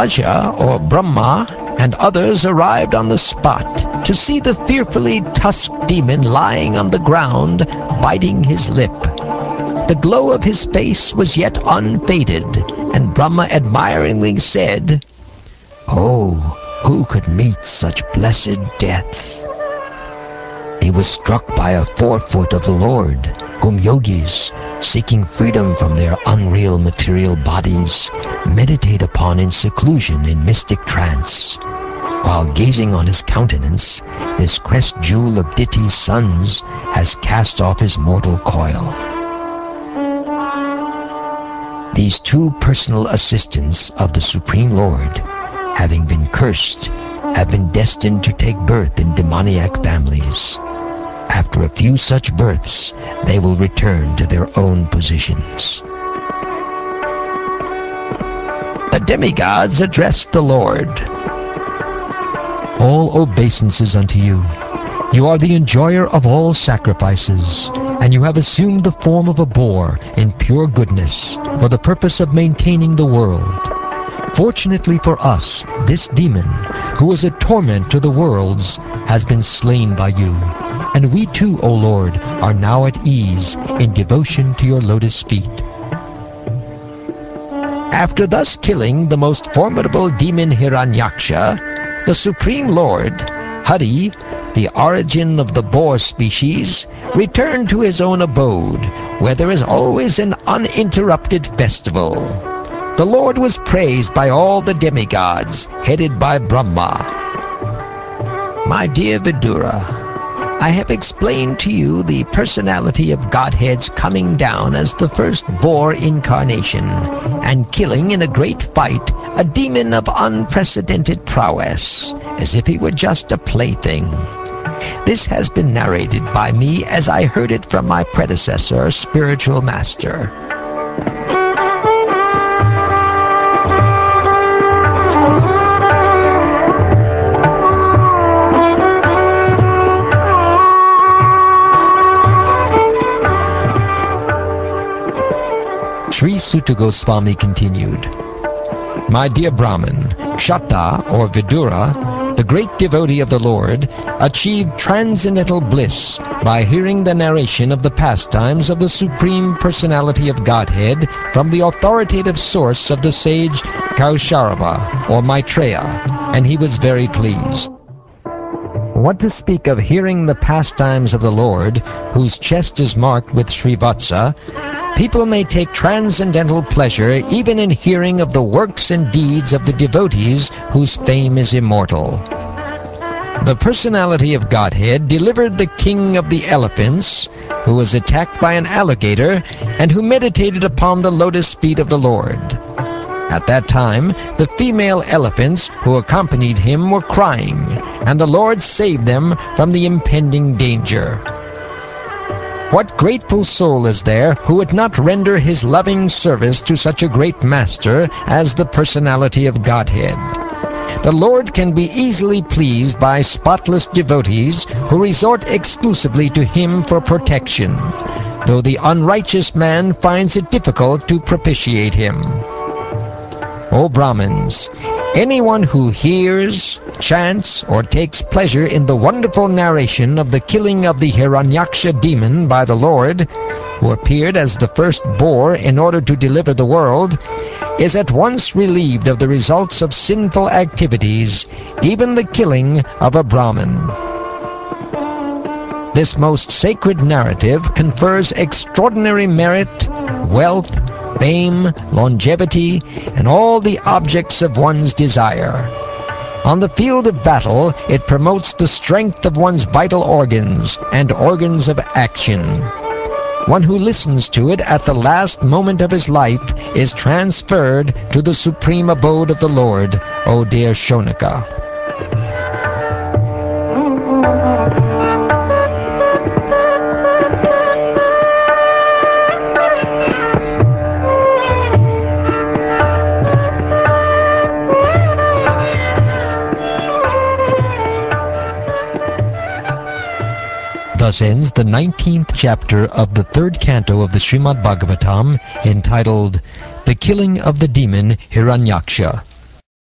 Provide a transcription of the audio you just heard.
Aja, or Brahma, and others arrived on the spot to see the fearfully tusked demon lying on the ground, biting his lip. The glow of his face was yet unfaded, and Brahma admiringly said, "Oh, who could meet such blessed death?" He was struck by a forefoot of the Lord, whom yogis, seeking freedom from their unreal material bodies, meditate upon in seclusion in mystic trance. While gazing on his countenance, this crest jewel of Diti's sons has cast off his mortal coil. These two personal assistants of the Supreme Lord, having been cursed, have been destined to take birth in demoniac families. After a few such births, they will return to their own positions. The demigods addressed the Lord. All obeisances unto you. You are the enjoyer of all sacrifices, and you have assumed the form of a boar in pure goodness for the purpose of maintaining the world. Fortunately for us, this demon, who is a torment to the worlds, has been slain by you, and we too, O Lord, are now at ease in devotion to your lotus feet. After thus killing the most formidable demon Hiranyaksha, the Supreme Lord, Hari, the origin of the boar species, returned to his own abode, where there is always an uninterrupted festival. The Lord was praised by all the demigods, headed by Brahma. My dear Vidura, I have explained to you the personality of Godhead's coming down as the first boar incarnation, and killing in a great fight a demon of unprecedented prowess, as if he were just a plaything. This has been narrated by me as I heard it from my predecessor, spiritual master. Sri Sutta Goswami continued, My dear Brahmin, Kshatta, or Vidura, the great devotee of the Lord, achieved transcendental bliss by hearing the narration of the pastimes of the Supreme Personality of Godhead from the authoritative source of the sage Kausharava, or Maitreya, and he was very pleased. What to speak of hearing the pastimes of the Lord, whose chest is marked with Srivatsa, people may take transcendental pleasure even in hearing of the works and deeds of the devotees whose fame is immortal. The personality of Godhead delivered the king of the elephants, who was attacked by an alligator, and who meditated upon the lotus feet of the Lord. At that time, the female elephants who accompanied him were crying, and the Lord saved them from the impending danger. What grateful soul is there who would not render his loving service to such a great master as the personality of Godhead? The Lord can be easily pleased by spotless devotees who resort exclusively to him for protection, though the unrighteous man finds it difficult to propitiate him. O Brahmins, anyone who hears, chants, or takes pleasure in the wonderful narration of the killing of the Hiranyaksha demon by the Lord, who appeared as the first boar in order to deliver the world, is at once relieved of the results of sinful activities, even the killing of a Brahmin. This most sacred narrative confers extraordinary merit, wealth, fame, longevity, and all the objects of one's desire. On the field of battle, it promotes the strength of one's vital organs and organs of action. One who listens to it at the last moment of his life is transferred to the supreme abode of the Lord, O dear Shonaka. Thus ends the 19th chapter of the 3rd canto of the Shrimad Bhagavatam, entitled The Killing of the Demon Hiranyaksha.